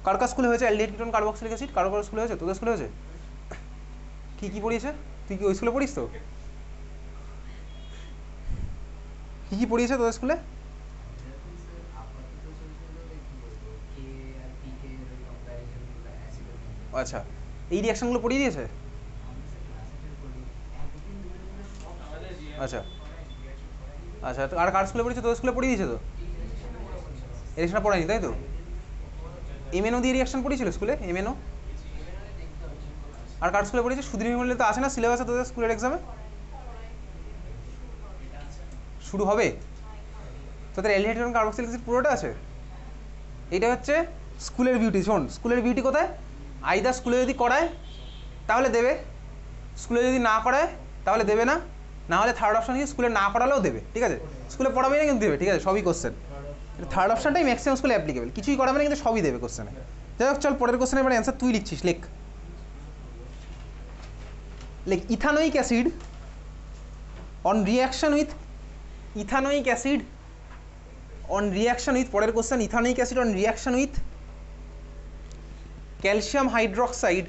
কার কার স্কুলে হয়েছে aldehyde ketone carboxylic acid? কারো কারো স্কুলে হয়েছে? তোদের স্কুলে হয়েছে? কি কি পড়িয়েছে? তুই কি ওই স্কুলে পড়িস? তো কী কী পড়িয়েছে তোদের স্কুলে? আচ্ছা, এই রিয়াকশানগুলো পড়িয়ে দিয়েছে? আচ্ছা আচ্ছা, আর কার স্কুলে পড়িয়েছে? তোদের স্কুলে পড়িয়ে দিয়েছে তো? রিয়াকশানটা পড়ায়নি তাই তো? এমএনও দিয়ে রিয়াকশান পড়িয়েছিল স্কুলে? এমএনও? আর কার স্কুলে পড়িয়েছে? সুধীর মন্ডলে তো আসে না সিলেবাসে তোদের স্কুলের এক্সামে? শুরু হবে তোদের অ্যালডিহাইড কার্বক্সিলিক অ্যাসিড পুরোটা আছে? এটা হচ্ছে স্কুলের বিউটি। শোন, স্কুলের বিউটি কোথায়? আইদার স্কুলে যদি করায় তাহলে দেবে, স্কুলে যদি না করায় তাহলে দেবে না, না হলে থার্ড অপশন কি স্কুলে না করালেও দেবে। ঠিক আছে, স্কুলে পড়াবে না কিন্তু দেবে। ঠিক আছে, সবই কোশ্চেন থার্ড অপশনটাই ম্যাক্সিমাম স্কুলে অ্যাপ্লিকেবল। কিছুই করাবে না কিন্তু সবই দেবে কোশ্চেনে। যাই হোক, চল পরের কোশ্চেনের এবার অ্যান্সার তুই লিখছিস। লেখ লেখ ethanoic acid on reaction with ethanoic acid on reaction with পরের question ethanoic acid on reaction with calcium hydroxide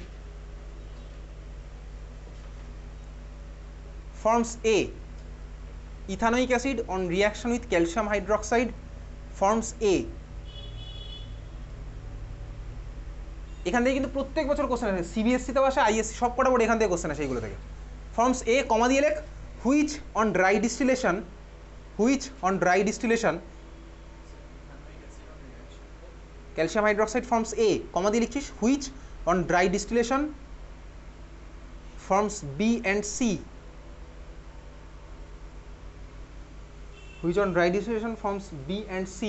forms A. Ethanoic acid on reaction with calcium hydroxide forms A. এখান থেকে কিন্তু প্রত্যেক বছর কোশ্চেন আসে, সিবিএসসিতেও আসে, আইএসসি সব কটা বোর্ড এখান থেকে কোশ্চেন আসে এইগুলো থেকে। ফর্মস এ কমা দিয়ে লেখ which on dry distillation calcium hydroxide forms A comma দিয়ে লিখছিস which on dry distillation forms B and C. Which on dry distillation forms B and C?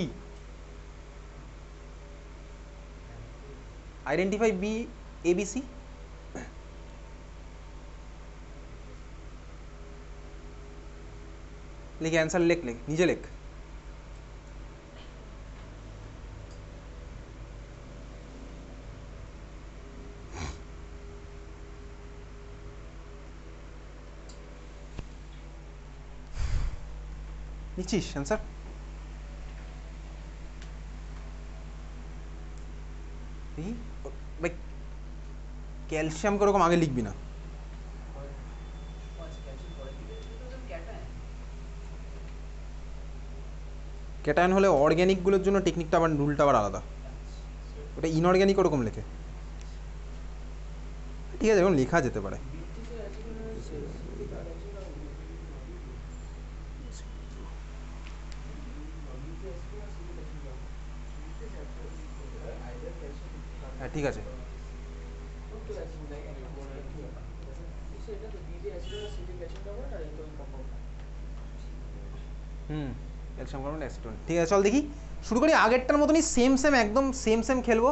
Identify B, A, B, C. लिख answer लिख लिख नीचे लिख। লিখছিস answer? भाई calcium করে আগে লিখবি না। ক্যাটায়ন হলে অর্গ্যানিকগুলোর জন্য টেকনিকটা আবার রুলটা আবার আলাদা, ওটা ইনঅর্গ্যানিক ওরকম লেখে। ঠিক আছে, এখন লেখা যেতে পারে। হ্যাঁ ঠিক আছে, ক্যালসিয়াম কার্বন অ্যাসিটোন। ঠিক আছে, চল দেখি শুরু করি। আগেরটার মতনই সেম সেম একদম সেম সেম খেলবো।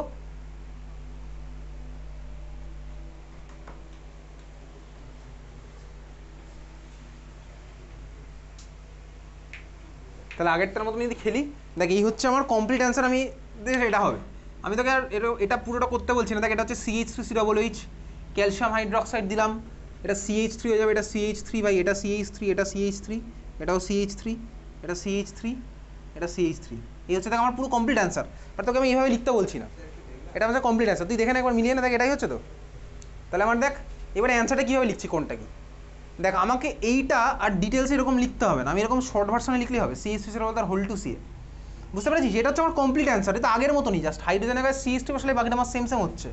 তাহলে আগেরটার মতন যদি খেলি, দেখ এই হচ্ছে আমার কমপ্লিট অ্যান্সার। আমি দেখ এটা হবে, আমি তোকে আর এটা পুরোটা করতে বলছি না। দেখ এটা হচ্ছে CH3COOH, ক্যালসিয়াম হাইড্রোক্সাইড দিলাম, এটা CH3 হয়ে যাবে, এটা CH3 ভাই, এটা CH3, এটা CH3, এটাও CH3, এটা CH3, এটা CH3। এই হচ্ছে দেখ আমার পুরো কমপ্লিট অ্যান্সার। বাট তোকে আমি এইভাবে লিখতে বলছি না, এটা আমাদের কমপ্লিট অ্যান্সার। তুই দেখে না একবার মিলিয়ে না, দেখ এটাই হচ্ছে তো। তাহলে আমার দেখ এবারে অ্যান্সারটা কীভাবে লিখছি, কোনটা কি দেখ। আমাকে এইটা আর ডিটেলস এরকম লিখতে হবে না, আমি এরকম শর্ট ভার্সনে লিখলেই হবে। CH3 বলতে আর হোল টু সি, বুঝতে পেরেছিস? এটা হচ্ছে আমার কমপ্লিট অ্যান্সার। এটা আগের মতনই, জাস্ট হাইড্রোজেনের কাছে CH3 বসলে বাকিটা আমার সেম সেম হচ্ছে।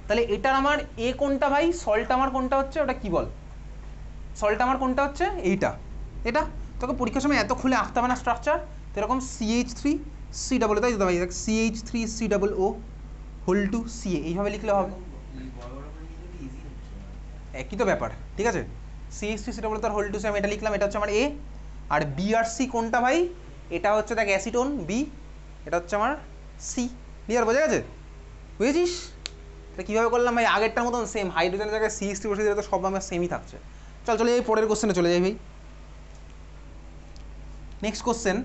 তাহলে এটার আমার এ কোনটা ভাই, সল্ট আমার কোনটা হচ্ছে, ওটা কি বল, সল্ট আমার কোনটা হচ্ছে এইটা। এটা তোকে পরীক্ষার সময় এত খুলে আঁকতে হবে না স্ট্রাকচার। তো এরকম CH3COO, তাই তো ভাই, দেখ CH3COO হোল টু CA, এইভাবে লিখলে হবে। একই তো ব্যাপার, ঠিক আছে। CH3COO তার হোল টু সি, আমি এটা লিখলাম, এটা হচ্ছে আমার এ। আর বি আর সি কোনটা ভাই, এটা হচ্ছে দেখ অ্যাসিটোন বি, এটা হচ্ছে আমার সি। ক্লিয়ার, বোঝা গেছে? বুঝেছিস? এটা কীভাবে করলাম ভাই? আগেরটার মতন সেম, হাইড্রোজেনের জায়গায় CH3 বসে দিলে তো সব আমার সেমই থাকছে। চল চলে যাই পরের কোশ্চেনে, চলে যাই ভাই। নেক্সট কোশ্চেন,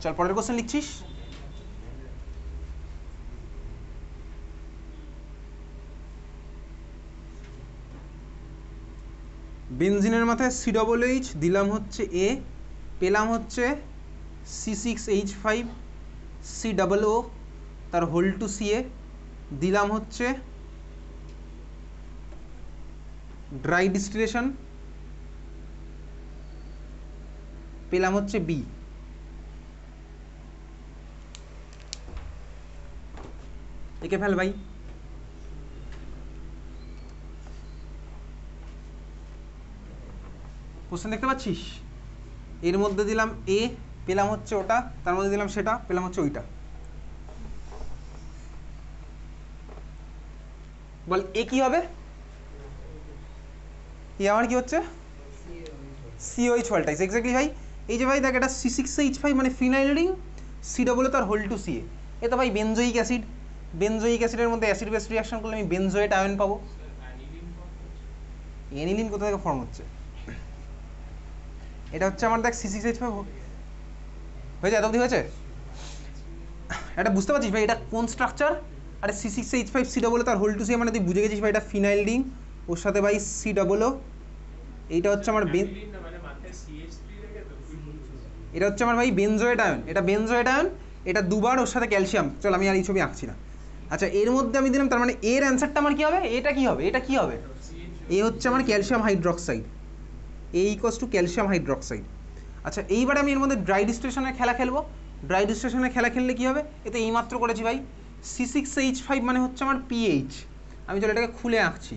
চল পরের কোশ্চেন লিখছিস। বেনজিনের মাথায় COOH দিলাম হচ্ছে এ, পেলাম হচ্ছে C6H5COO তার হোল টু CA, দিলাম হচ্ছে ড্রাই ডিস্টিলেশন, পেলাম হচ্ছে বি। একে ফেল ভাই। কোশ্চেন দেখতে পাচ্ছিস? এর মধ্যে দিলাম এ, পেলাম হচ্ছে ওটা, তার মধ্যে দিলাম সেটা, পেলাম হচ্ছে ওইটা। বল এ কি হবে? এ আমার কি হচ্ছে? COH ভোল্টাইজ। এক্স্যাক্টলি ভাই। এই যে ভাই দেখ, এটা C6H5 মানে ফিনাইল রিং, COO তার হোল টু CA। এ তো ভাই বেনজোইক অ্যাসিড, বেনজোইক অ্যাসিডের মধ্যে অ্যাসিড বেস রিঅ্যাকশন করলে আমি বেনজোয়েট আয়ন পাবো। অ্যানিলিন কোথা থেকে ফর্ম হচ্ছে? এটা হচ্ছে আমার দেখ C6H5 হয়েছে, এত অবধি হয়েছে? এটা বুঝতে পারছিস ভাই এটা কোন স্ট্রাকচার? আরে C6H5COO তার হোল টু CA মানে তুই বুঝে গেছিস ভাই এটা ফিনাইল রিং, ওর সাথে ভাই COO। এইটা হচ্ছে আমার এটা হচ্ছে আমার ভাই বেনজোয়েট আয়ন, এটা বেনজোয়েট আয়ন, এটা দুবার, ওর সাথে ক্যালসিয়াম। চল আমি আর এই ছবি আঁকছি না। আচ্ছা এর মধ্যে আমি দিলাম, তার মানে এর অ্যান্সারটা আমার কি হবে? এটা কি হবে? এটা কি হবে? এ হচ্ছে আমার calcium hydroxide, A equals to calcium hydroxide. আচ্ছা এইবারে আমি এর মধ্যে ড্রাই ডিস্টিলেশনের খেলা খেলবো। ড্রাই ডিস্টিলেশনের খেলা খেললে কি হবে? এতে এইমাত্র করেছি ভাই C6H5 মানে হচ্ছে আমার পিএইচ। আমি চলো এটাকে খুলে আঁকছি।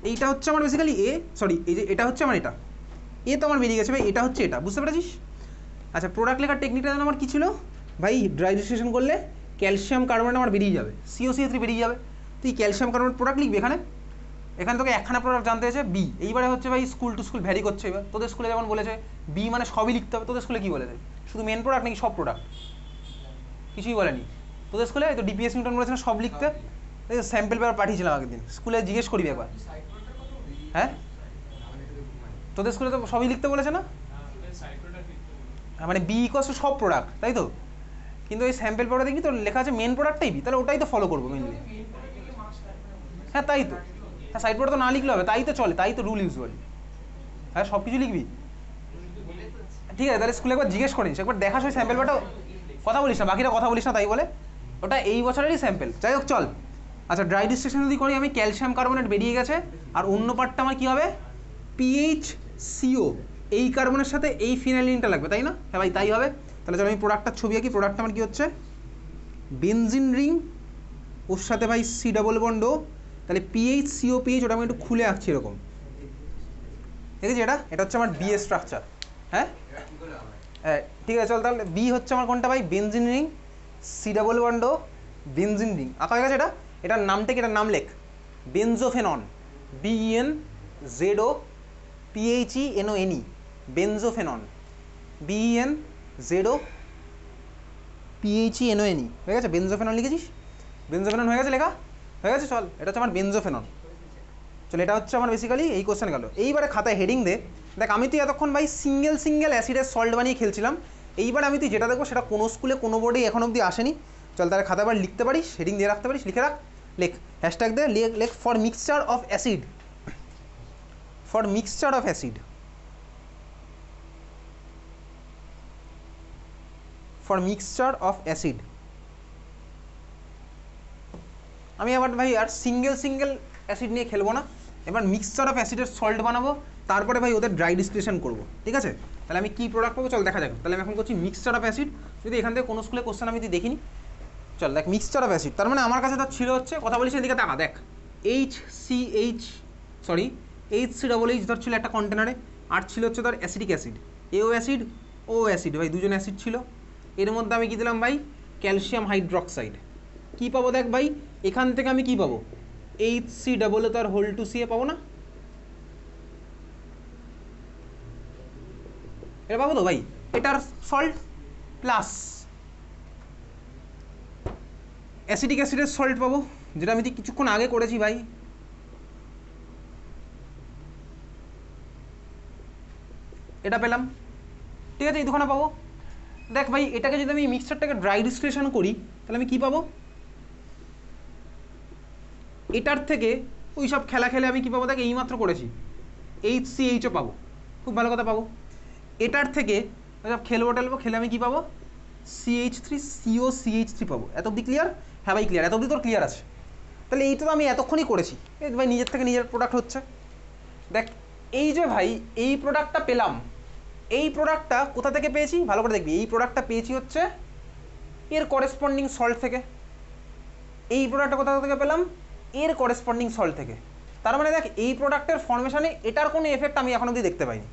এইটা হচ্ছে আমার বেসিক্যালি এ, সরি এই যে এটা হচ্ছে আমার এটা এ, তো আমার বেরিয়ে গেছে ভাই, এটা হচ্ছে এটা, বুঝতে পেরেছিস? আচ্ছা প্রোডাক্ট লেখার টেকনিকটা যেন আমার কী ছিল ভাই? ড্রাই ডিস্টিলেশন করলে ক্যালসিয়াম কার্বনেট আমার বেরিয়ে যাবে, COCH3 বেরিয়ে যাবে। তুই ক্যালসিয়াম কার্বনেট প্রোডাক্ট লিখবি এখানে। এখানে তোকে একখানা প্রোডাক্ট জানতে হয়েছে বি। এইবারে হচ্ছে ভাই স্কুল টু স্কুল ভ্যারি করছে। এবার তোদের স্কুলে যেমন বলেছে বি মানে সবই লিখতে হবে, তোদের স্কুলে কী বলেছে? শুধু মেন প্রোডাক্ট নাকি সব প্রোডাক্ট? কিছুই বলেনি তোদের স্কুলে। তো ডিপিএস নিউটন বলেছে না সব লিখতে। স্যাম্পল পেপার পাঠিয়েছিলাম আগের দিন, স্কুলে জিজ্ঞেস করবি একবার। হ্যাঁ তোদের স্কুলে তো সবই লিখতে বলেছে না? মানে বি ইকুয়ালস টু সব প্রোডাক্ট, তাই তো? কিন্তু এই স্যাম্পল পেপারে দেখবি তো লেখা আছে মেন প্রোডাক্টটাই বি, তাহলে ওটাই তো ফলো করবো মেনলি। হ্যাঁ তাই তো। হ্যাঁ সাইড প্রোডাক্ট তো না লিখলে হবে, তাই তো চলে, তাই তো রুল ইউজুয়ালি। হ্যাঁ সব কিছু লিখবি, ঠিক আছে? তাহলে স্কুলে একবার জিজ্ঞেস করিস, একবার দেখাস ওই স্যাম্পল পেপারটা। কথা বলিস না, বাকিরা কথা বলিস না তাই বলে। ওটা এই বছরেরই স্যাম্পল, যাই হোক চল। আচ্ছা ড্রাই ডিস্টিলেশন যদি করি আমি, ক্যালসিয়াম কার্বনেট বেরিয়ে গেছে, আর অন্য পার্টটা আমার কী হবে? PHCO, এই কার্বনের সাথে এই ফিনাইলিনটা লাগবে, তাই না? হ্যাঁ ভাই তাই হবে। তাহলে চলো আমি প্রোডাক্টটার ছবি আঁকি। প্রোডাক্টটা আমার কী হচ্ছে? বেনজিন রিং, ওর সাথে ভাই C ডাবল বন্ড ও, তাহলে PHCOPH, ওটা আমি একটু খুলে আঁকছি এরকম, দেখেছি? এটা হচ্ছে আমার বিএ স্ট্রাকচার। হ্যাঁ হ্যাঁ ঠিক আছে চল। তাহলে বি হচ্ছে আমার কোনটা ভাই? Benzene ring, C double bond ও, বেনজিন রিং আঁকা হয়ে গেছে। এটার নামটা কি? এটার নাম লেখ বেনজোফেনন, BENZOPHENONE, বেনজোফেনন, BENZOPHENONE, হয়ে গেছে? বেনজোফেনন লিখেছিস? বেনজোফেনন হয়ে গেছে লেখা? হয়ে গেছে চল। এটা হচ্ছে আমার বেনজোফেনন। চল এটা হচ্ছে আমার বেসিক্যালি এই কোশ্চেন গেল। এইবারে খাতায় হেডিং দে। দেখ আমি তুই এতক্ষণ ভাই সিঙ্গেল সিঙ্গেল অ্যাসিডের সল্ট বানিয়ে খেলছিলাম। এইবার আমি তুই যেটা দেখবো সেটা কোনো স্কুলে কোনো বোর্ডেই এখন অবধি আসেনি। চল তাহলে খাতায় আবার লিখতে পারিস, হেডিং দিয়ে রাখতে পারিস, লিখে রাখ। লেখ হ্যাশট্যাগ দে, লেখ for mixture of acid, for mixture of acid, for mixture of acid. আমি আবার ভাই আর সিঙ্গেল সিঙ্গেল অ্যাসিড নিয়ে খেলবো না, এবার মিক্সচার অফ অ্যাসিডের সল্ট বানাবো, তারপরে ভাই ওদের ড্রাই ডিস্টিলেশন করবো, ঠিক আছে? তাহলে আমি কী প্রোডাক্ট পাবো চল দেখা যাক। তাহলে আমি এখন করছি মিক্সচার অফ অ্যাসিড। যদি এখান থেকে কোনো স্কুলে কোশ্চেন আমি দেখিনি, চল দেখ মিক্সচার অফ অ্যাসিড। তার মানে আমার কাছে তার ছিল হচ্ছে, কথা বলিস এদিকে টাকা দেখ, HCH ধর ছিল একটা কন্টেনারে, আর ছিল হচ্ছে ধর অ্যাসিডিক অ্যাসিড, এও অ্যাসিড ও অ্যাসিড, ভাই দুজন অ্যাসিড ছিল। এর মধ্যে আমি কী দিলাম ভাই? Calcium hydroxide. কী পাবো দেখ ভাই, এখান থেকে আমি কী পাবো? HCOO তার হোল টু CA পাবো না? এটা পাবো তো ভাই? এটার সল্ট প্লাস অ্যাসিডিক অ্যাসিডের সল্ট পাবো, যেটা আমি কিছুক্ষণ আগে করেছি ভাই। এটা পেলাম, ঠিক আছে? এই দুখানা পাবো। দেখ ভাই এটাকে যদি আমি মিক্সচারটাকে ড্রাই ডিস্টিলেশন করি তাহলে আমি কী পাবো? এটার থেকে ওই সব খেলা খেলে আমি কী পাবো, দেখ এইমাত্র করেছি HCHও পাবো, খুব ভালো কথা পাবো। এটার থেকে ওই সব খেলবো টেলবো, খেলে আমি কী পাবো, CH3CO CH3 পাবো। এত অব্দি ক্লিয়ার? হ্যাঁ ভাই ক্লিয়ার, এত অব্দি তোর ক্লিয়ার আছে। তাহলে এইটা তো আমি এতক্ষণই করেছি, এই ভাই নিজের থেকে নিজের প্রোডাক্ট হচ্ছে। দেখ এই যে ভাই এই প্রোডাক্টটা পেলাম, এই প্রোডাক্টটা কোথা থেকে পেয়েছি ভালো করে দেখবি, এই প্রোডাক্টটা পেয়েছি হচ্ছে এর করেসপন্ডিং সল্ট থেকে। এই প্রোডাক্টটা কোথা থেকে পেলাম, এর করেসপন্ডিং সল্ট থেকে। তার মানে দেখ এই প্রোডাক্টের ফর্মেশনে এটার কোনো এফেক্ট আমি এখন অবধি দেখতে পাইনি,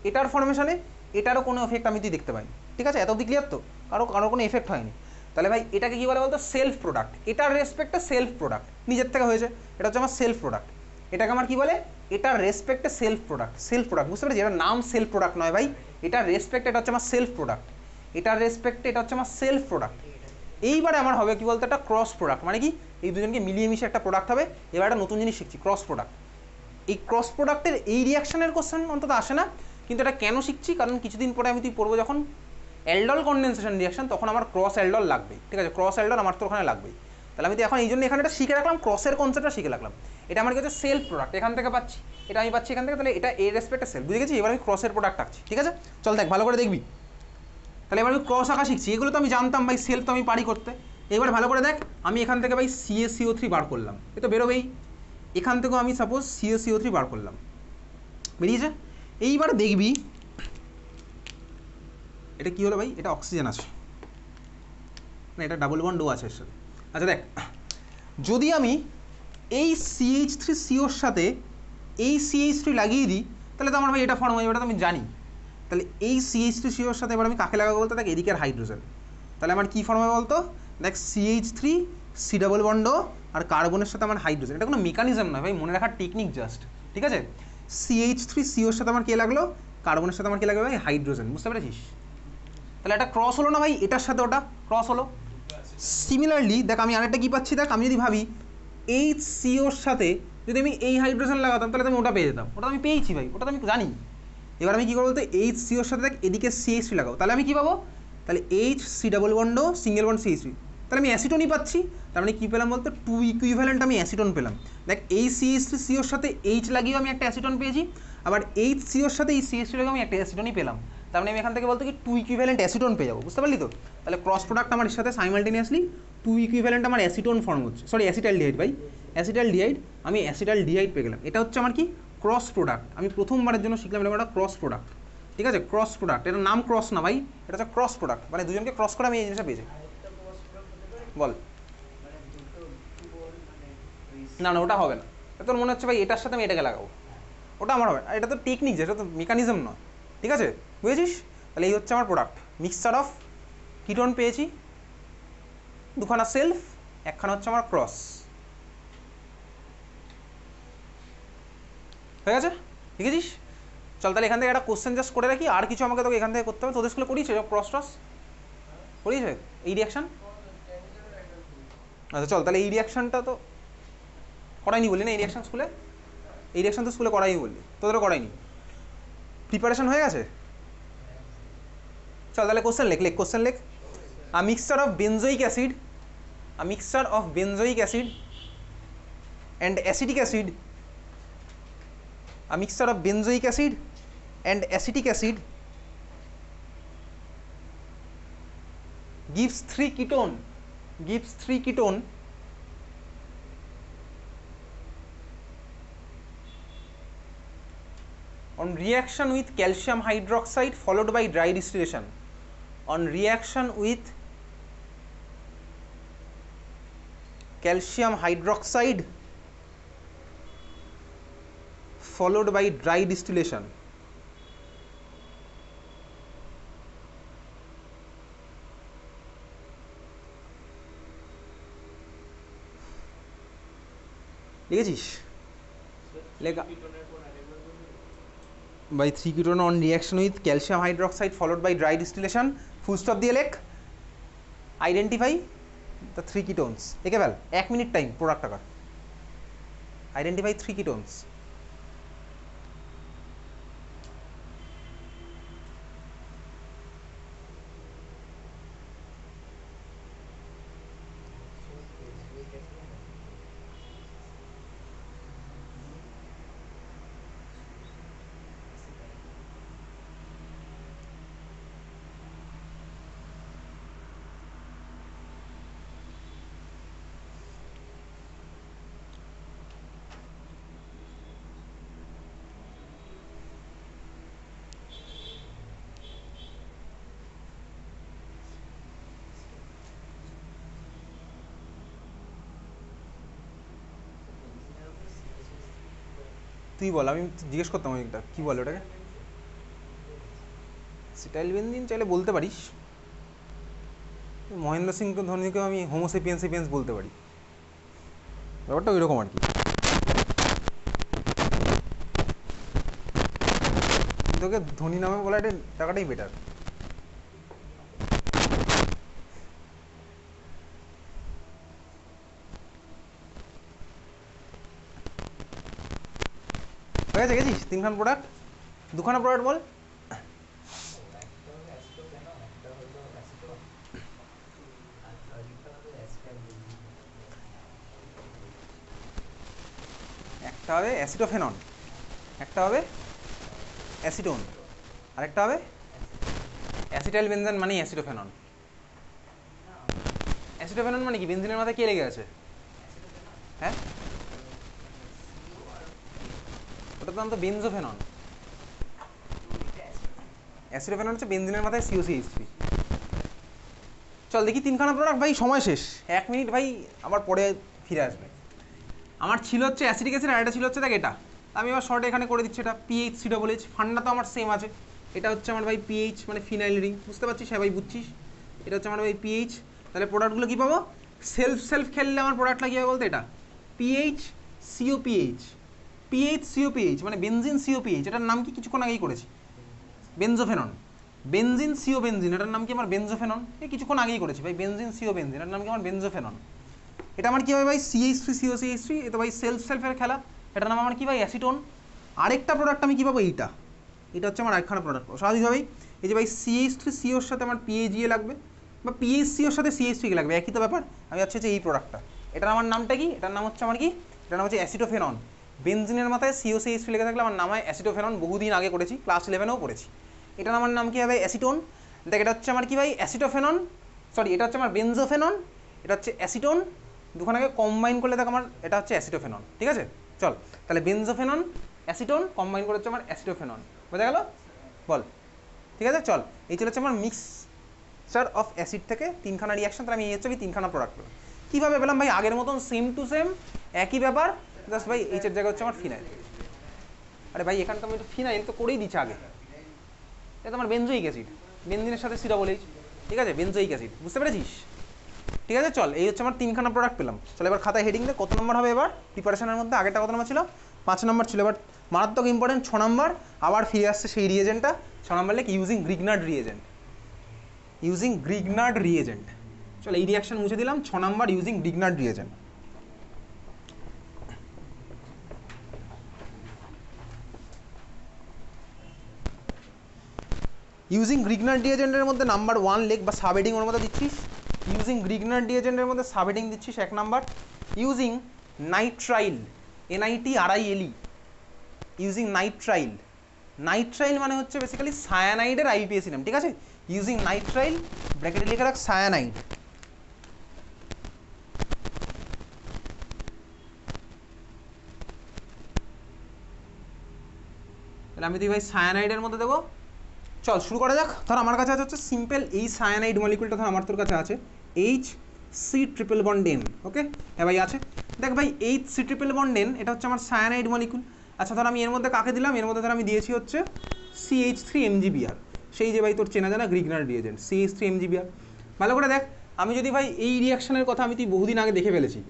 এটার ফর্মেশনে এটারও কোনো এফেক্ট আমি দেখতে পাইনি। ঠিক আছে, এত অবধি ক্লিয়ার তো? কারোর কোনো এফেক্ট হয়নি। তাহলে ভাই এটাকে কী বলে বলতো, সেলফ প্রোডাক্ট। এটার রেসপেক্টে সেলফ প্রোডাক্ট, নিজের থেকে হয়েছে, এটা হচ্ছে আমার সেলফ প্রোডাক্ট। এটাকে আমার কী বলে, এটার রেসপেক্টে সেলফ প্রোডাক্ট। সেলফ প্রোডাক্ট বুঝতে পেরেছি, এটার নাম সেলফ প্রোডাক্ট নয় ভাই, এটার রেসপেক্টে এটা হচ্ছে আমার সেলফ প্রোডাক্ট। এটার রেসপেক্টে এটা হচ্ছে আমার সেলফ প্রোডাক্ট। এইবারে আমার হবে কি বলতো, একটা ক্রস প্রোডাক্ট। মানে কি, এই দুজনকে মিলিয়ে মিশে একটা প্রোডাক্ট হবে। এবার একটা নতুন জিনিস শিখছি, ক্রস প্রোডাক্ট। এই ক্রস প্রোডাক্টের এই রিয়াকশনের কোশ্চেন অন্তত আসে না, কিন্তু এটা কেন শিখছি, কারণ কিছুদিন পরে তুই পড়বো যখন অ্যালডল কনডেনসেশন রিয়াকশন, তখন আমার ক্রস অ্যালডল লাগবে। ঠিক আছে, ক্রস অ্যালডল আমার তো ওখানে লাগবেই। তাহলে আমি তো এখন এই জন্য এখানে এটা শিখে রাখলাম, ক্রসের কনসেপ্টটা শিখে রাখলাম। এটা আমার কি হচ্ছে, সেলফ প্রোডাক্ট, এখান থেকে পাচ্ছি, এটা আমি পাচ্ছি এখান থেকে, তাহলে এটা এর রেসপেক্টে সেলফ, বুঝে গেছি। এবার আমি ক্রসের প্রোডাক্ট আঁকছি। ঠিক আছে, চল দেখ ভালো করে দেখবি। তাহলে এবার আমি ক্রস আঁকা শিখছি, এগুলো তো আমি জানতাম ভাই, সেলফ তো আমি পারি করতে। এবার ভালো করে দেখ, আমি এখান থেকে ভাই CaCO3 বার করলাম, এ তো বেরোবেই। এখান থেকেও আমি সাপোজ CaCO3 বার করলাম, বেরিয়েছে। এইবার দেখবি এটা কি হলো ভাই, এটা অক্সিজেন আছে না, এটা ডাবল বন্ড ও আছে এর সাথে। আচ্ছা দেখ, যদি আমি এই CH3COর সাথে এই CH3 লাগিয়ে দিই, তাহলে তো আমার ভাই এটা ফর্ম হয়ে যাবে, এটা তো আমি জানি। তাহলে এই CH3COর সাথে এবার আমি কাকে লাগাবো বলতে, দেখ এদিকের হাইড্রোজেন। তাহলে আমার কী ফর্ম হবে বলতো, দেখ CH3C ডাবল বন্ড আর কার্বনের সাথে আমার হাইড্রোজেন। এটা কোনো মেকানিজম নয় ভাই, মনে রাখার টেকনিক জাস্ট। ঠিক আছে, CH3COর সাথে আমার কে লাগলো, কার্বনের সাথে আমার কে লাগবে ভাই, হাইড্রোজেন। বুঝতে পেরেছিস? তাহলে এটা ক্রস হলো না ভাই, এটার সাথে ওটা ক্রস হলো। সিমিলারলি দেখ আমি আরেকটা কী পাচ্ছি, দেখ আমি যদি ভাবি HCOর সাথে যদি আমি এই হাইড্রোজেন লাগাতাম, তাহলে আমি ওটা পেয়ে যেতাম। ওটা আমি পেয়েছি ভাই, ওটা তো আমি জানি। এবার আমি কী করবো বলতে, HCOর সাথে দেখ এদিকে CH3 লাগাবো, তাহলে আমি কী পাবো, তাহলে HC double bond single bond CH3, তাহলে আমি অ্যাসিটোনই পাচ্ছি। তার মানে কী পেলাম বলতো, 2 ইকুইভ্যালেন্ট আমি অ্যাসিটোন পেলাম। দেখ এই CH3COর সাথে H লাগিয়েও আমি একটা অ্যাসিটোন পেয়েছি, আবার HCOর সাথে এই CH3 লাগিয়েও আমি একটা অ্যাসিটোনই পেলাম। তার মানে আমি এখান থেকে বলতে কি 2 ইকুইভ্যালেন্ট অ্যাসিটোন পেয়ে যাবো। বুঝতে পারলি তো? তাহলে ক্রস প্রোডাক্ট আমার সাথে সাইমালটেনিয়াসলি 2 ইকুইভ্যালেন্ট আমার অ্যাসিটোন ফর্ম হচ্ছে, সরি অ্যাসিটালডিহাইড ভাই, অ্যাসিটালডিহাইড, আমি অ্যাসিটালডিহাইড পেয়ে গেলাম। এটা হচ্ছে আমার কি, ক্রস প্রোডাক্ট। আমি প্রথমবারের জন্য শিখলাম এটা একটা ক্রস প্রোডাক্ট। ঠিক আছে, ক্রস প্রোডাক্ট, এটার নাম ক্রস না ভাই, এটা হচ্ছে ক্রস প্রোডাক্ট, মানে দুজনকে ক্রস করে আমি এই জিনিসটা পেয়েছি। বল না না, ওটা হবে না। তোর মনে হচ্ছে ভাই এটার সাথে আমি এটাকে লাগাবো, ওটা আমার হবে না। এটা তো টেকনিক, যেটা তো মেকানিজম নয়। ঠিক আছে, বুঝেছিস? তাহলে এই হচ্ছে আমার প্রোডাক্ট, মিক্সচার অফ কিটোন পেয়েছি, দুখানা সেলফ, একখানা হচ্ছে আমার ক্রস। হয়ে গেছে, দেখেছিস? চল তাহলে এখান থেকে একটা কোশ্চেন জাস্ট করে রাখি, আর কিছু আমাকে তোকে এখান থেকে করতে হবে। তোদের স্কুলে করিয়েছে ক্রস টস, করিয়েছে এই রিয়াকশান? আচ্ছা চল তাহলে এই রিয়াকশানটা তো করাইনি বললি না, এই রিয়াকশান স্কুলে, এই রিয়াকশান তো স্কুলে করাইনি বললি, তোদেরও করাইনি। প্রিপারেশন হয়ে গেছে? চল তাহলে কোশ্চেন লেখ, কোশ্চেন লেখ। A mixture of benzoic acid, a mixture of benzoic acid and acetic acid, a mixture of benzoic acid and acetic acid gives 3 ketone on reaction with calcium hydroxide followed by dry distillation. On reaction with calcium hydroxide followed by dry distillation. দেখেছিস লেখা by 3 ketone on reaction with calcium hydroxide followed by dry distillation, full stop দিয়ে লেখ, identify the 3 ketones, একে fail, 1 minute time product আকার, identify 3 ketones. তুই বল, আমি জিজ্ঞেস করতাম ওইটা কী বলে ওটাকে। অ্যাসিটাইল বেনজিন চাইলে বলতে পারিস। মহেন্দ্র সিং ধোনিকেও আমি হোমোসেপিয়েন্স সেপিয়েন্স বলতে পারি, ব্যাপারটা ওই রকম আর কি। তোকে ধোনি নামে বলা এটা টাকাটাই বেটার। হয়ে গেছে, গেছিস তিনখান প্রোডাক্ট, দুখানা প্রোডাক্ট বল। একটা হবে অ্যাসিটোফেনন, একটা হবে অ্যাসিটোন, আরেকটা হবে অ্যাসিটাইল বেনজেন মানে অ্যাসিটোফেনন। অ্যাসিটোফেনন মানে কি? বেনজিনের মাথায় কে লেগে আছে? হ্যাঁ, ওটার নাম তো বেনজোফেনন। অ্যাসিটোফেনন হচ্ছে বেনজিনের মাথায় COCH3। চল দেখি তিনখানা প্রোডাক্ট ভাই, সময় শেষ, 1 মিনিট ভাই, আবার পরে ফিরে আসবে। আমার ছিল হচ্ছে অ্যাসিডিক অ্যাসিড, আর এটা ছিল হচ্ছে দেখ এটা, আমি এবার শর্টে এখানে করে দিচ্ছি। এটা PH3OH, ফান্ডা তো আমার সেম আছে। এটা হচ্ছে আমার ভাই PH মানে ফিনাইল রিং, বুঝতে পারছিস? হ্যাঁ ভাই বুঝছিস। এটা হচ্ছে আমার ভাই PH। তাহলে প্রোডাক্টগুলো কী পাবো? সেলফ খেললে আমার প্রোডাক্টটা কী হবে বলতে, এটা PHCOPH, PHCOPH মানে বেনজিন COPH। এটার নাম কি কিছুক্ষণ আগেই করেছি? বেনজোফেনন। বেনজিন সিও বেনজিন, এটার নাম কি আমার বেনজোফেনন। এই কিছুক্ষণ আগেই করেছি ভাই, বেনজিন সিও বেনজিন, এটার নাম কি আমার বেনজোফেনন। এটা আমার কি হবে ভাই? CH3COCH3, এ তো ভাই সেলফের খেলা। এটার নাম আমার কি ভাই? অ্যাসিটোন। আরেকটা প্রোডাক্ট আমি কী পাবো? এইটা, এটা হচ্ছে আমার একখানা প্রোডাক্ট স্বাভাবিকভাবেই। এই যে ভাই CH3COর সাথে আমার PAGA লাগবে, বা PHCOর সাথে CH3 লাগবে, একই তো ব্যাপার। আমি হচ্ছে এই প্রোডাক্টটা, এটার আমার নামটা কি? এটার নাম হচ্ছে আমার কি? এটার নাম হচ্ছে অ্যাসিটোফেনন। বেনজিনের মাথায় COCH3 লেগে থাকলে আমার নাম হয় অ্যাসিটোফেনন। বহুদিন আগে করেছি, ক্লাস 11এও পড়েছি। এটার আমার নাম কি হবে? অ্যাসিটোন। দেখ এটা হচ্ছে আমার কি ভাই? অ্যাসিটোফেনন, সরি এটা হচ্ছে আমার বেনজোফেনন, এটা হচ্ছে অ্যাসিটোন। দুখানাকে কম্বাইন করলে দেখ আমার এটা হচ্ছে অ্যাসিটোফেনন, ঠিক আছে? চল তাহলে বেনজোফেনন অ্যাসিটোন কম্বাইন করে হচ্ছে আমার অ্যাসিটোফেনন, বোঝা গেল? বল, ঠিক আছে। চল এই চলে হচ্ছে আমার মিক্সচার অফ অ্যাসিড থেকে তিনখানা রিয়াকশন। তাহলে আমি এই হচ্ছে তিনখানা প্রোডাক্ট পেলাম। কীভাবে পেলাম ভাই? আগের মতন সেম টু সেম, একই ব্যাপার, জাস্ট ভাই এইচের জায়গায় হচ্ছে আমার ফিনাইল। আরে ভাই এখানে তো আমি একটু ফিনাইল তো করেই দিচ্ছি আগে, এটা আমার বেনজোইক অ্যাসিড, বেনজিনের সাথে COOH, ঠিক আছে? বেনজোইক অ্যাসিড, বুঝতে পেরেছিস? ঠিক আছে চল, এই হচ্ছে আমার তিনখানা প্রোডাক্ট পেলাম। চল এবার খাতায় হেডিং দে, কত নম্বর হবে এবার প্রিপারেশনের মধ্যে? আগেরটা কত নম্বর ছিল? 5 নম্বর ছিল। এবার মারাত্মক ইম্পর্টেন্ট 6 নম্বর, আবার ফিরে আসছে সেই রিয়েজেন্টটা। 6 নম্বর লেখ using Grignard reagent, using Grignard reagent. চল এই রিয়াকশন মুছে দিলাম। 6 নম্বর using Grignard reagent. Using Grignard রিয়েজেন্টের মধ্যে নাম্বার 1 লেখ, বা সাব হেডিং ওর মধ্যে দিচ্ছিস। ইউজিং গ্রিগনার্ড রিয়েজেন্টের মধ্যে সাব হেডিং দিচ্ছিস 1 number using nitrile, NITRILE, using nitrile. Nitrile মানে হচ্ছে বেসিক্যালি সায়ানাইডের IUPAC নাম, ঠিক আছে? ইউজিং নাইট্রাইল, ব্র্যাকেটে লিখে রাখ সায়ানাইড। তাহলে আমি তুই ভাই সায়ানাইডের মধ্যে দেবো। চল শুরু করা যাক। ধর আমার কাছে আছে হচ্ছে সিম্পল এই সায়ানাইড মলিকুলটা, ধর আমার তোর কাছে আছে HC≡N, ওকে? হ্যাঁ ভাই আছে। দেখ ভাই HC≡N, এটা হচ্ছে আমার সায়ানাইড মলিকুল। আচ্ছা ধর আমি এর মধ্যে কাকে দিলাম? এর মধ্যে ধর আমি দিয়েছি হচ্ছে CH3MgBr, সেই যে ভাই তোর চেনা জানা গ্রিগনার্ড রিয়েজেন্ট CH3MgBr। ভালো করে দেখ, আমি যদি ভাই এই রিয়াকশনের কথা আমি তুই বহুদিন আগে দেখে ফেলেছি।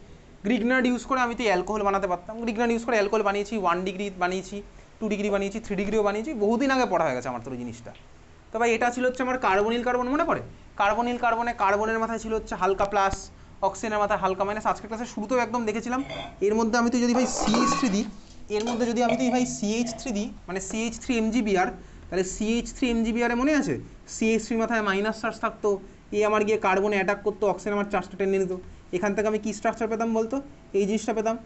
গ্রিগনার্ড ইউজ করে আমি তুই অ্যালকোহল বানাতে পারতাম। গ্রিগনার্ড ইউজ করে অ্যালকোহল বানিয়েছি, 1 ডিগ্রি বানিয়েছি, 2 ডিগ্রি বানিয়েছি, 3 ডিগ্রিও বানিয়েছি, বহুদিন আগে পড়া হয়ে গেছে আমার তোর জিনিসটা। তো ভাই এটা ছিল হচ্ছে আমার কার্বনিল কার্বন, মনে পড়ে? কার্বনিল কার্বনে কার্বনের মাথায় ছিল হচ্ছে হালকা প্লাস, অক্সিজেনের মাথায় হালকা মাইনাস। আজকের ক্লাসে শুরুতেও একদম দেখেছিলাম। এর মধ্যে আমি তুই যদি ভাই CH3 দিই, এর মধ্যে যদি আমি তুই ভাই CH3 দিই, মানে CH3MgBr, তাহলে CH3MgBr এ মনে আছে CH3 মাথায় মাইনাস চার্জ থাকতো, এ আমার গিয়ে কার্বনে অ্যাটাক করতো, অক্সিজেন আমার চার্জটা টেনে নিত। এখান থেকে আমি কি স্ট্রাকচার পেতাম বলতো? এই জিনিসটা পেতাম,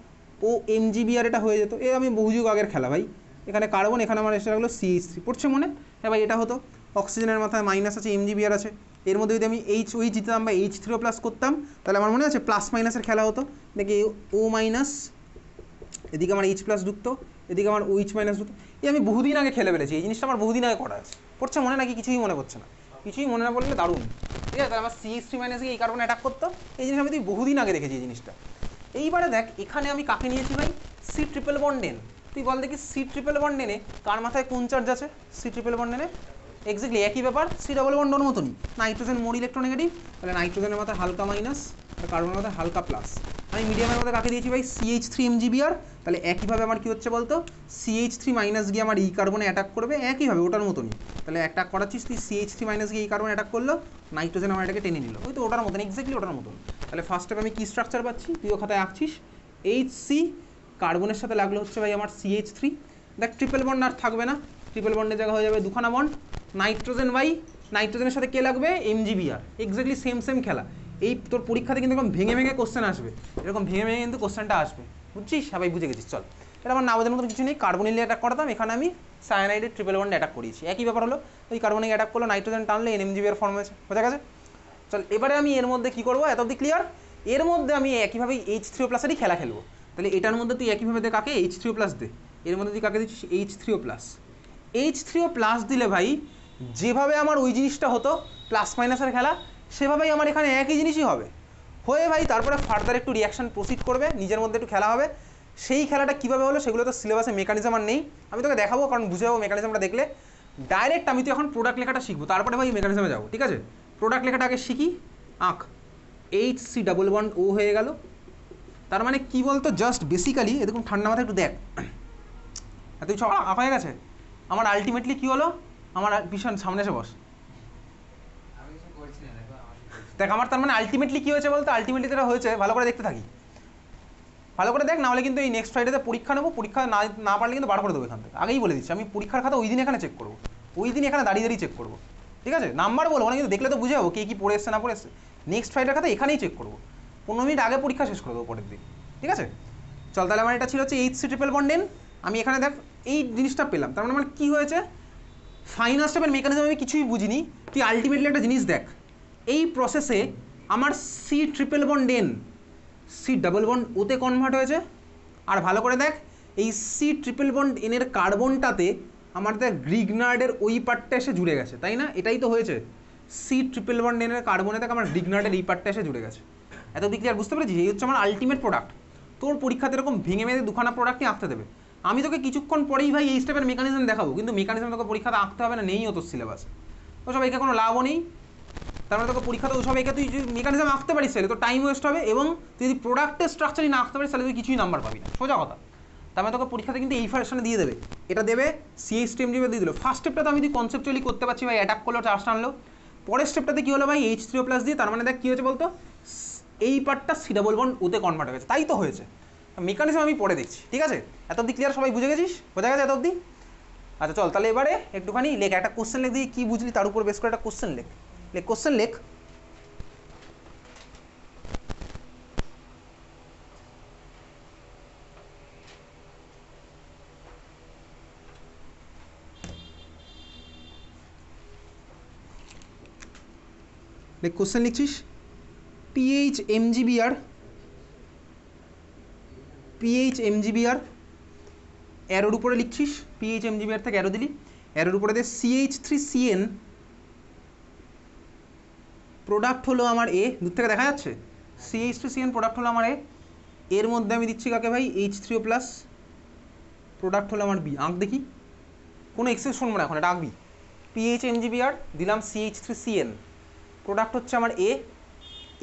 ও MgBr এটা হয়ে যেত। এ আমি বহু যুগ আগের খেলা ভাই। এখানে কার্বন, এখানে আমার এসে লাগলো CH3, পড়ছে মনে? হ্যাঁ ভাই এটা হতো। অক্সিজেনের মাথায় মাইনাস আছে, MgBr আছে। এর মধ্যে যদি আমি OH দিতাম বা H3O+ করতাম, তাহলে আমার মনে আছে প্লাস মাইনাসের খেলা হতো। দেখি O মাইনাস, এদিকে আমার H+ ঢুকতো, এদিকে আমার OH- ঢুকতো। এই আমি বহুদিন আগে খেলে ফেলেছি, এই জিনিসটা আমার বহুদিন আগে করা আছে। পড়ছে মনে নাকি কিছুই মনে পড়ছে না? কিছুই মনে না পড়লে দারুণ, ঠিক আছে? তাহলে আমার CH3- এই কার্বন অ্যাটাক করতো, এই জিনিস আমি তুই বহুদিন আগে দেখেছি এই জিনিসটা। এইবারে দেখ এখানে আমি কাকে নিয়েছি ভাই? C≡N, তুই তুই বল দেখি সি ট্রিপল বন্ড এনে কার মাথায় কোন চার্জ আছে? সি ট্রিপল বন্ড এনে এক্স্যাক্টলি একই ব্যাপার, সি ডাবল বন্ড ওর মতনই, নাইট্রোজেন মোর ইলেকট্রোনেগেটিভ, তাহলে নাইট্রোজেনের মাথায় হালকা মাইনাস আর কার্বনের মাথায় হালকা প্লাস। আমি মিডিয়ামের মধ্যে কাকে দিয়েছি ভাই? CH3 MgBr, তাহলে একইভাবে আমার কি হচ্ছে বলতো CH3 মাইনাস গিয়ে আমার এই কার্বনে অ্যাটাক করবে একইভাবে ওটার মতনই, তাহলে অ্যাটাক করাচ্ছিস তুই CH3 মাইনাস গিয়ে এই কার্বনে অ্যাটাক করলো, নাইট্রোজেন আমার এটাকে টেনে নিল, ওই তো ওটার মতন এক্স্যাক্টলি ওটার মতন। তাহলে ফার্স্ট স্টেপ আমি কি স্ট্রাকচার পাচ্ছি, তুইও খাতায় আঁকছিস, HC কার্বনের সাথে লাগলো হচ্ছে ভাই আমার CH3, দেখ ট্রিপল বন্ড আর থাকবে না, ট্রিপল বন্ডের জায়গা হয়ে যাবে দুখানা বন্ড, নাইট্রোজেন বাই নাইট্রোজেনের সাথে কে লাগবে? MgBr, এক্স্যাক্টলি সেম খেলা। এই তোর পরীক্ষাতে কিন্তু এরকম ভেঙে ভেঙে কোশ্চেন আসবে, এরকম ভেঙে ভেঙে কিন্তু কোশ্চেনটা আসবে, বুঝছিস? সবাই বুঝে গেছিস। চল, এটা আমার না বোঝার মতো কিছু নেই, কার্বনিলে অ্যাটাক করতাম, এখানে আমি সায়ানাইডের ট্রিপল বন্ডে অ্যাটাক করিয়েছি, একই ব্যাপার হলো, ওই কার্বনিক অ্যাটাক করলো, নাইট্রোজেন টানলে NMgBr ফর্ম হয়েছে, বোঝা গেছে? চল, এবারে আমি এর মধ্যে কী করবো, এত অব্দি ক্লিয়ার? এর মধ্যে আমি একইভাবে H3O+এরই খেলা খেলবো, তাহলে এটার মধ্যে তুই একইভাবে দে কাকে? H3O+ দে, এর মধ্যে তুই কাকে দিচ্ছিস? H3O+। H3O+ দিলে ভাই যেভাবে আমার ওই জিনিসটা হতো প্লাস মাইনাসের খেলা, সেভাবেই আমার এখানে একই জিনিসই হবে, হয়ে ভাই তারপরে ফার্দার একটু রিয়াকশন প্রসিড করবে, নিজের মধ্যে একটু খেলা হবে। সেই খেলাটা কীভাবে হলো সেগুলো তো সিলেবাসে মেকানিজম আর নেই, আমি তোকে দেখাবো, কারণ বুঝে যাবো মেকানিজমটা দেখলে। ডাইরেক্ট আমি তো এখন প্রোডাক্ট লেখাটা শিখবো, তারপরে ভাই মেকানিজমে যাবো, ঠিক আছে? প্রোডাক্ট লেখাটা আগে শিখি, আঁক, HC ডাবল বন্ড O হয়ে গেল, তার মানে কি বলতো, জাস্ট বেসিক্যালি এরকম ঠান্ডা মাথায় একটু দেখ, তুই সব আঁকা হয়ে গেছে, আমার আলটিমেটলি কী হলো, আমার ভীষণ সামনে এসে বস, দেখ আমার তার মানে আলটিমেটলি কী হয়েছে বলতো, আলটিমেটলি যেটা হয়েছে ভালো করে দেখতে থাকি, ভালো করে দেখ, নাহলে কিন্তু এই নেক্সট ফ্রাইডেতে পরীক্ষা নেবো, পরীক্ষা না পারলে কিন্তু বার করে দেবো এখান থেকে, আগেই বলে দিচ্ছি, আমি পরীক্ষার খাতা ওই দিন এখানে চেক করবো, ওই দিন এখানে দাঁড়িয়ে চেক করবো, ঠিক আছে? নাম্বার বলবো না, কিন্তু দেখলে তো বুঝে যাবো কে কী পড়ে এসছে না পড়ে এসছে, নেক্সট ফ্রাইডের খাতা এখানেই চেক করবো, 15 মিনিট আগে পরীক্ষা শেষ করে দেবো পরের দিন, ঠিক আছে? চল, তাহলে আমার এটা ছিল হচ্ছে HC ট্রিপল বন্ড N, আমি এখানে দেখ এই জিনিসটা পেলাম, তার মানে আমার কী হয়েছে, ফাইনাল স্টেপের মেকানিজম আমি কিছুই বুঝিনি, তুই আলটিমেটলি একটা জিনিস দেখ, এই প্রসেসে আমার C triple bond N C double bond ওতে কনভার্ট হয়েছে, আর ভালো করে দেখ এই C ট্রিপল বন্ড N এর কার্বনটাতে আমার দেখ গ্রিগনার্ডের ওই পার্টটা এসে জুড়ে গেছে, তাই না? এটাই তো হয়েছে, C ট্রিপল বন্ড N এর কার্বনে দেখ আমার গ্রিগনার্ডের এই পার্টটা এসে জুড়ে গেছে, এত দিক দিয়ে আর বুঝতে পেরেছিস? এই হচ্ছে আমার আলটিমেট প্রোডাক্ট। তোর পরীক্ষাতে এরকম ভেঙে ভেঙে দুখানা প্রোডাক্টই আঁকতে দেবে, আমি তোকে কিছুক্ষণ পরেই ভাই এই স্টেপের মেকানিজম দেখাবো, কিন্তু মেকানিজম তোকে পরীক্ষাতে আঁকতে হবে না, নেই অত সিলেবাস, তো সব একে কোনো লাভও নেই, তার মানে তোকে পরীক্ষাতে ওসব একে তুই যদি মেকানিজম আঁকতে পারিস তাহলে তোর টাইম ওয়েস্ট হবে, এবং তুই যদি প্রোডাক্টের স্ট্রাকচারই না আঁকতে পারিস তাহলে তুই কিছুই নাম্বার পাবি না, সোজা কথা। তার মানে তোকে পরীক্ষাতে কিন্তু এই ভার্সনে দিয়ে দেবে, এটা দেবে CH3 MgBr দিয়ে দিল, ফার্স্ট স্টেপটা তো আমি তুই কনসেপচুয়ালি করতে পারছি ভাই, অ্যাটাক করলো চার্জ টানলো, পরের স্টেপটাতে কী হলো ভাই, H3O+ দিয়ে, তার মানে দেখ কী হয়েছে বলতো, এই পার্টটা C ডাবল বন্ড ওতে কনভার্ট হয়েছে, তাই তো হয়েছে, মেকানিজম আমি পরে দেখছি, ঠিক আছে? এত অব্দি ক্লিয়ার, সবাই বুঝে গেছিস, বোঝা গেছে এত অব্দি? আচ্ছা চল, তাহলে এবারে একটুখানি লেখ, একটা কোশ্চেন লেখ দিয়ে কী বুঝলি তার উপর বেস করে একটা কোশ্চেন লেখ, কোশ্চেন লেখ। কোশ্চেন লিখছিস, PH MgBr অ্যারোর উপরে লিখছিস, PH MgBr থেকে অ্যারো দিলি, অ্যারোর উপরে দিয়ে CH3CN প্রোডাক্ট হলো আমার A, দূর থেকে দেখা যাচ্ছে, CH3CN প্রোডাক্ট হলো আমার A, এর মধ্যে আমি দিচ্ছি কাকে ভাই, H3O+, প্রোডাক্ট হলো আমার B, আঁক দেখি, কোনো এক্সেস শুনবো না এখন, এটা আঁকবি, PH MgBr দিলাম CH3CN প্রোডাক্ট হচ্ছে আমার A,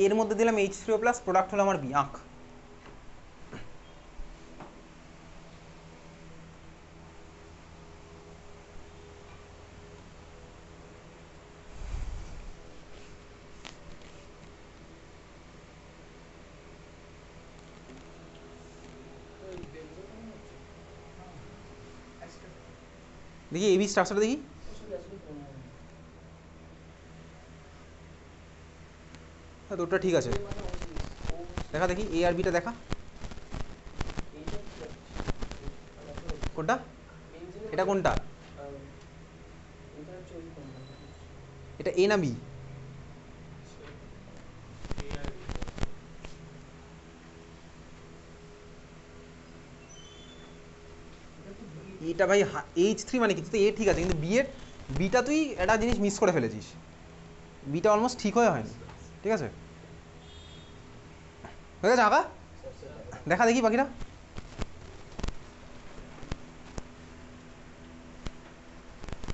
এর মধ্যে দিলাম H3O+, প্রোডাক্ট হলো আমার B, আঁক। দেখি এবি স্ট্রাকচারটা দেখি, হ্যাঁ তোরটা ঠিক আছে, দেখা দেখি A আর Bটা দেখা, কোনটা, এটা কোনটা, এটা A না B? এটা ভাই H3 মানে কি, তো A ঠিক আছে, কিন্তু বিটা তুই একটা জিনিস মিস করে ফেলেছিস, বিটা অলমোস্ট ঠিক হয়নি, ঠিক আছে? হয়ে গেছে আঁকা, দেখা দেখি বাকিটা,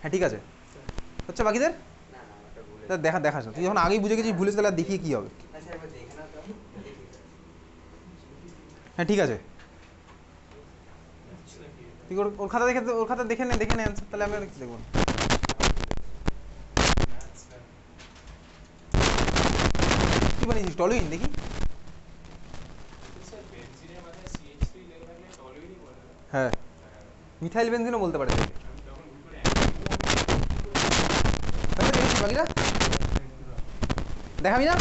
হ্যাঁ ঠিক আছে, হচ্ছে বাকিদের দেখাস না, তুই যখন আগেই বুঝে গেছিস ভুলেছিস তাহলে দেখিয়ে কী হবে। হ্যাঁ ঠিক আছে, তুই ওর খাতা দেখে নে অ্যান্সার, তাহলে আমি দেখবো। কি বানিয়েছিস টলুইন দেখি? হ্যাঁ মিথাইল বেনজিনও বলতে পারে। বাকিরা দেখাবি না?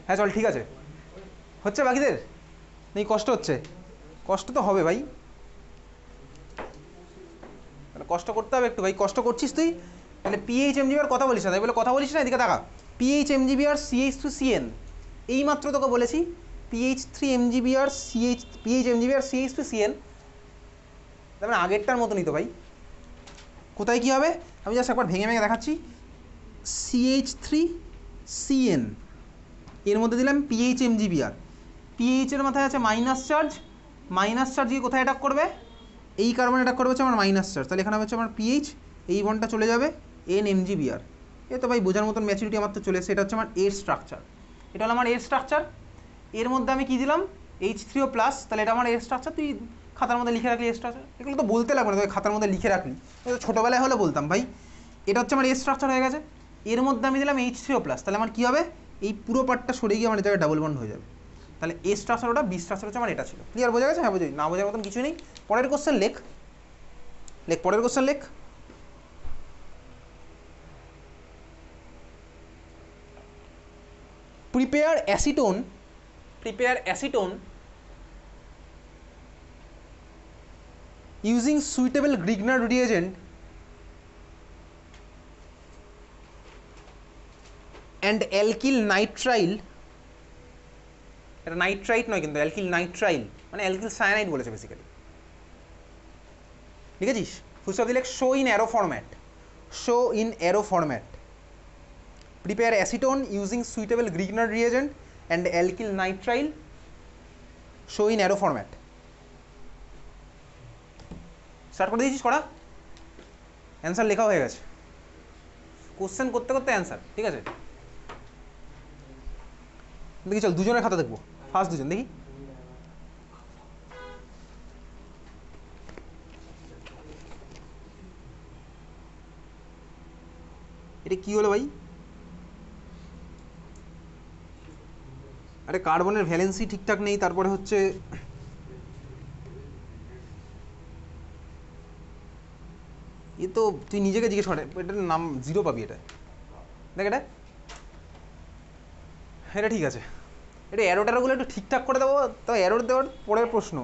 হ্যাঁ চল ঠিক আছে, হচ্ছে বাকিদের নেই? কষ্ট হচ্ছে? কষ্ট তো হবে ভাই, কষ্ট করতে হবে একটু ভাই। কষ্ট করছিস তুই, তাহলে পিএইচ এমজিবি আর কথা বলিস না, তাই বলে কথা বলিস না। এদিকে টাকা পিএইচ এমজিবি আর CH2CN এই মাত্র তোকে বলেছি PH3 MgB আর পিএইচ এমজিবি আর CH2CN, তার মানে আগেরটার মতো নিত ভাই। কোথায় কী হবে আমি জাস্ট একবার ভেঙে দেখাচ্ছি। CH3CN এর মধ্যে দিলাম পিএইচ এমজিবি আর, পিএইচের মাথায় আছে মাইনাস চার্জ, মাইনাস চার্জ গিয়ে কোথায় অ্যাটাক করবে? এই কার্বন অ্যাটাক করবে হচ্ছে আমার মাইনাস চার্জ, তাহলে এখানে হচ্ছে আমার পিএইচ, এই বনটা চলে যাবে NMgBr। এ তো ভাই বোঝার মতন ম্যাচুরিটি আমার তো চলে এসেছে। এটা হচ্ছে আমার এর স্ট্রাকচার, এটা হলো আমার এর স্ট্রাকচার। এর মধ্যে আমি কী দিলাম? H3O+, তাহলে এটা আমার এর স্ট্রাকচার। তুই খাতার মধ্যে লিখে রাখলি এর স্ট্রাকচার, এগুলো তো বলতে লাগবে না, তুই খাতার মধ্যে লিখে রাখলি, ছোটোবেলায় হলে বলতাম ভাই। এটা হচ্ছে আমার এর স্ট্রাকচার হয়ে গেছে। এর মধ্যে আমি দিলাম H3O+, তাহলে আমার কী হবে? এই পুরো পার্টটা সরে গিয়ে আমার জায়গায় ডাবল বন্ড হয়ে যাবে। তাহলে এ স্ট্রাকচার ওটা, বি স্ট্রাকচার হচ্ছে আমার এটা ছিল। ক্লিয়ার? বোঝা গেছে? হ্যাঁ বুঝি, না বোঝার মতন কিছু নেই। পরের কোশ্চেন লেখ, পরের কোশ্চেন লেখ। prepare acetone using suitable Grignard reagent and alkyl nitrile, এটা নাইট্রাইট নয় কিন্তু, অ্যালকিল নাইট্রাইল মানে অ্যালকিল সায়ানাইড বলেছে বেসিক্যালি। লিখেছিস? ফুলস্টপ দিলে show in arrow format, show in arrow format. Prepare acetone using suitable Grignard reagent and alkyl nitrile, show in arrow format. Start করে দিয়েছিস করা? Answer লেখা হয়ে গেছে, কোশ্চেন করতে করতে অ্যান্সার। ঠিক আছে দেখি, চল দুজনের খাতা দেখবো, ফার্স্ট দুজন দেখি। এটা কি হলো ভাই? আরে কার্বনের ভ্যালেন্সি ঠিকঠাক নেই, তারপরে হচ্ছে এ তো তুই নিজেকে জিজ্ঞেস করে, এটার নাম 0 পাবি। এটা দেখ, এটা ঠিক আছে, এটা অ্যারোটারগুলো একটু ঠিকঠাক করে দেবো। তো অ্যারোর দেওয়ার পরের প্রশ্ন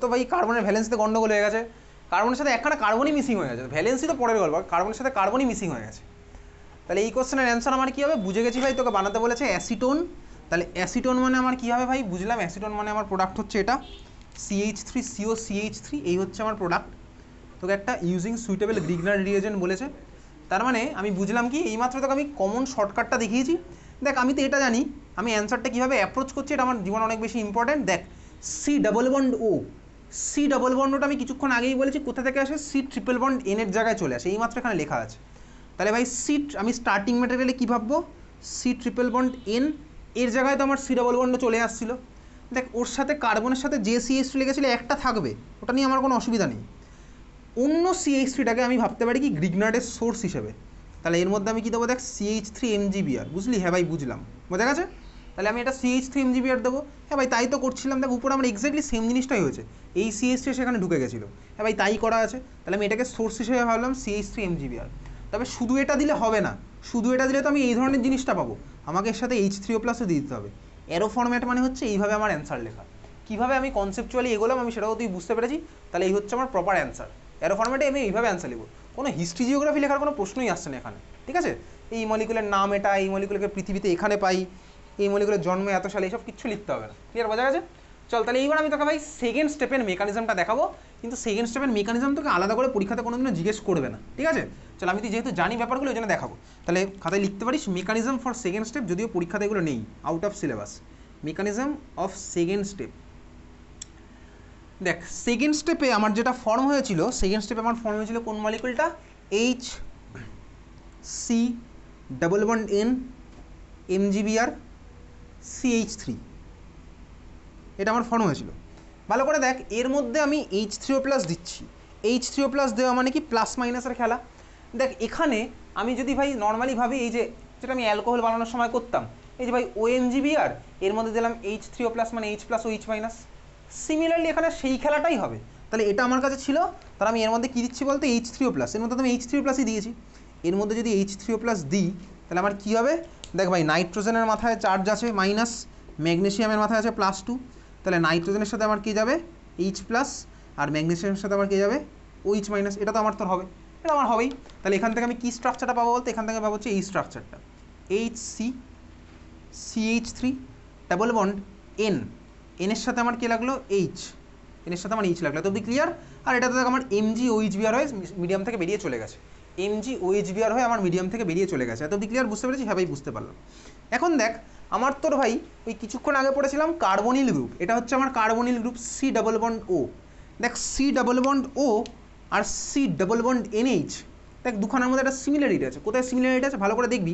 তো ভাই কার্বনের ভ্যালেন্সিতে গন্ডগোল হয়ে গেছে, কার্বনের সাথে একখানা কার্বনই মিসিং হয়ে গেছে। ভ্যালেন্সি তো পরের গল্প, কার্বনের সাথে কার্বনই মিসিং হয়ে গেছে। তাহলে এই কোশ্চেনের অ্যান্সার আমার কী হবে? বুঝে গেছি ভাই, তোকে বানাতে বলেছে অ্যাসিটোন। তাহলে অ্যাসিটোন মানে আমার কী হবে ভাই? বুঝলাম, অ্যাসিটোন মানে আমার প্রোডাক্ট হচ্ছে এটা CH3COCH3, এই হচ্ছে আমার প্রোডাক্ট। তোকে একটা ইউজিং সুইটেবল গ্রিগনার রিয়েজেন্ট বলেছে, তার মানে আমি বুঝলাম কি, এইমাত্র তোকে আমি কমন শর্টকাটটা দেখিয়েছি। দেখ আমি তো এটা জানি, আমি অ্যান্সারটা কীভাবে অ্যাপ্রোচ করছি এটা আমার জীবনে অনেক বেশি ইম্পর্ট্যান্ট। দেখ C+O, C+ওটা আমি কিছুক্ষণ আগেই বলেছি কোথা থেকে আসে, C+N এর জায়গায় চলে আসে, এইমাত্র এখানে লেখা আছে। তাহলে ভাই আমি স্টার্টিং ম্যাটেরিয়ালে কী ভাববো? C+N এর জায়গায় তো আমার C+, চলে আসছিলো। দেখ ওর সাথে কার্বনের সাথে যে CH3 লেগেছিলো একটা থাকবে, ওটা নিয়ে আমার কোনো অসুবিধা নেই। অন্য CH3টাকে আমি ভাবতে পারি কি গ্রিগনার্ডের সোর্স হিসেবে। তাহলে এর মধ্যে আমি কী দেবো? দেখ CH3 MgBr, বুঝলি? হ্যাঁ ভাই বুঝলাম, বোঝা গেছে। তাহলে আমি এটা CH3 MgBr দেবো। হ্যাঁ ভাই তাই তো করছিলাম, দেখ উপরে আমার এক্স্যাক্টলি সেম জিনিসটাই হয়েছে, এই CH3 সেখানে ঢুকে গেছিলো। হ্যাঁ ভাই তাই করা আছে, তাহলে আমি এটাকে সোর্স হিসেবে ভাবলাম CH3 MgBr। তবে শুধু এটা দিলে হবে না, শুধু এটা দিলে তো আমি এই ধরনের জিনিসটা পাবো, আমাকে এর সাথে H3O+ দিয়ে দিতে হবে। অ্যারো ফরম্যাট মানে হচ্ছে এইভাবে আমার অ্যান্সার লেখা। কীভাবে আমি কনসেপচুয়ালি এগোলাম আমি সেটাও তুই বুঝতে পেরেছি। তাহলে এই হচ্ছে আমার প্রপার অ্যান্সার। অ্যারো ফরম্যাটে আমি এইভাবে অ্যান্সার লিখব, কোনো হিস্ট্রি জিওগ্রাফি লেখার কোনো প্রশ্নই আসছে না এখানে। ঠিক আছে, এই মলিকুলের নাম এটা, এই মলিকুলকে পৃথিবীতে এখানে পাই, এই মলিকুলের জন্ম এত সালে, এইসব কিচ্ছু লিখতে হবে না। ক্লিয়ার? বোঝা গেছে? চল তাহলে এইবার আমি তোকে ভাই সেকেন্ড স্টেপের মেকানিজমটা দেখাবো, কিন্তু সেকেন্ড স্টেপের মেকানিজম তোকে আলাদা করে পরীক্ষাতে কোনোদিনও জিজ্ঞেস করবে না। ঠিক আছে, চল আমি তুই যেহেতু জানি ব্যাপারগুলো ওই জন্য দেখাবো। তাহলে খাতায় লিখতে পারিস মেকানিজম ফর সেকেন্ড স্টেপ, যদিও পরীক্ষাতে এগুলো নেই, out of syllabus. Mechanism of second step. দেখ সেকেন্ড স্টেপে আমার যেটা ফর্ম হয়েছিল, সেকেন্ড স্টেপে আমার ফর্ম হয়েছিল কোন মলিকুলটা, H C double bond N MgBr CH3, এটা আমার ফর্ম হয়েছিল। ভালো করে দেখ, এর মধ্যে আমি H3O+ দিচ্ছি। H3O+ দেওয়া মানে কি প্লাস মাইনাসের খেলা। দেখ এখানে আমি যদি ভাই নর্মালি ভাবি, এই যে যেটা আমি অ্যালকোহল বানানোর সময় করতাম, এই যে ভাই OMGBr, এর মধ্যে দিলাম H3O+ মানে H+ ও H-। সিমিলারলি এখানে সেই খেলাটাই হবে। তাহলে এটা আমার কাছে ছিল, তাহলে আমি এর মধ্যে কী দিচ্ছি বলতে H3O+, এর মধ্যে তো আমি H3O+ই দিয়েছি। এর মধ্যে যদি H3O+ দিই তাহলে আমার কী হবে, দেখ ভাই নাইট্রোজেনের মাথায় চার্জ আছে মাইনাস, ম্যাগনেসিয়ামের মাথায় আছে +2, তাহলে নাইট্রোজেনের সাথে আমার কী যাবে H+, আর ম্যাগনেসিয়ামের সাথে আমার কী যাবে OH-। এটা তো আমার তোর হবে, এটা আমার হবেই। তাহলে এখান থেকে আমি কী স্ট্রাকচারটা পাবো বলতে, এখান থেকে পাবো হচ্ছে এই স্ট্রাকচারটা, HCCH3 ডাবল বন্ড N, এনের সাথে আমার কী লাগলো H, এনের সাথে আমার H লাগলো। তো ক্লিয়ার। আর এটা তো দেখ আমার MgOHBr হয়ে মিডিয়াম থেকে বেরিয়ে চলে গেছে, MgOHBr হয়ে আমার মিডিয়াম থেকে বেরিয়ে চলে গেছে। এত ক্লিয়ার, বুঝতে পেরেছি? হ্যাঁ ভাই বুঝতে পারলাম। এখন দেখ আমার তোর ভাই ওই কিছুক্ষণ আগে পড়েছিলাম কার্বনিল গ্রুপ, এটা হচ্ছে আমার carbonyl group C double bond O। দেখ C ডাবল বন্ড O আর C ডাবল বন্ড NH, দেখ দুখানার মধ্যে একটা সিমিলারিটি আছে। কোথায় সিমিলারিটি আছে ভালো করে দেখবি,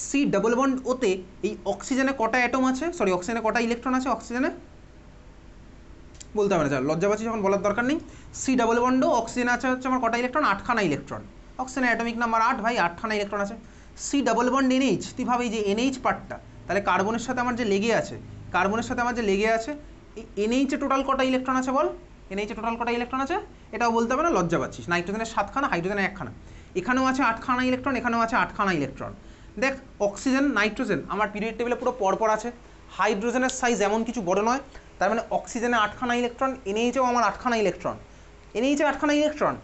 C ডাবল বন্ড ওতে এই অক্সিজেনে কটা অ্যাটম আছে, সরি অক্সিজেনে কটা ইলেকট্রন আছে, অক্সিজেনে বলতে হবে না, চল লজ্জা পাচ্ছি যখন বলার দরকার নেই। C ডাবল বন্ড ও অক্সিজেনে আছে হচ্ছে আমার কটা ইলেকট্রন, 8খানা ইলেকট্রন। অক্সিজেনের অ্যাটমিক নাম্বার 8 ভাই, 8খানা ইলেকট্রন আছে। C ডাবল বন্ড NH, তুই ভাব এই যে NH পার্টটা, তাহলে কার্বনের সাথে আমার যে লেগে আছে, কার্বনের সাথে আমার যে লেগে আছে, এই NH এ টোটাল কটা ইলেকট্রন আছে বল, NH এ টোটাল কটা ইলেকট্রন আছে, এটাও বলতে হবে না, লজ্জা পাচ্ছিস। নাইট্রোজেনের 7খানা, হাইড্রোজেনের 1খানা, এখানেও আছে 8খানা ইলেকট্রন, এখানেও আছে 8খানা ইলেকট্রন। দেখ অক্সিজেন নাইট্রোজেন আমার পিরিয়ড টেবিলে পুরো পরপর আছে। হাইড্রোজেনের সাইজ এমন কিছু বড় নয়, তার মানে অক্সিজেনে 8খানা ইলেকট্রন, NH-এও আমার 8খানা ইলেকট্রন, NH-এ 8খানা ইলেকট্রন,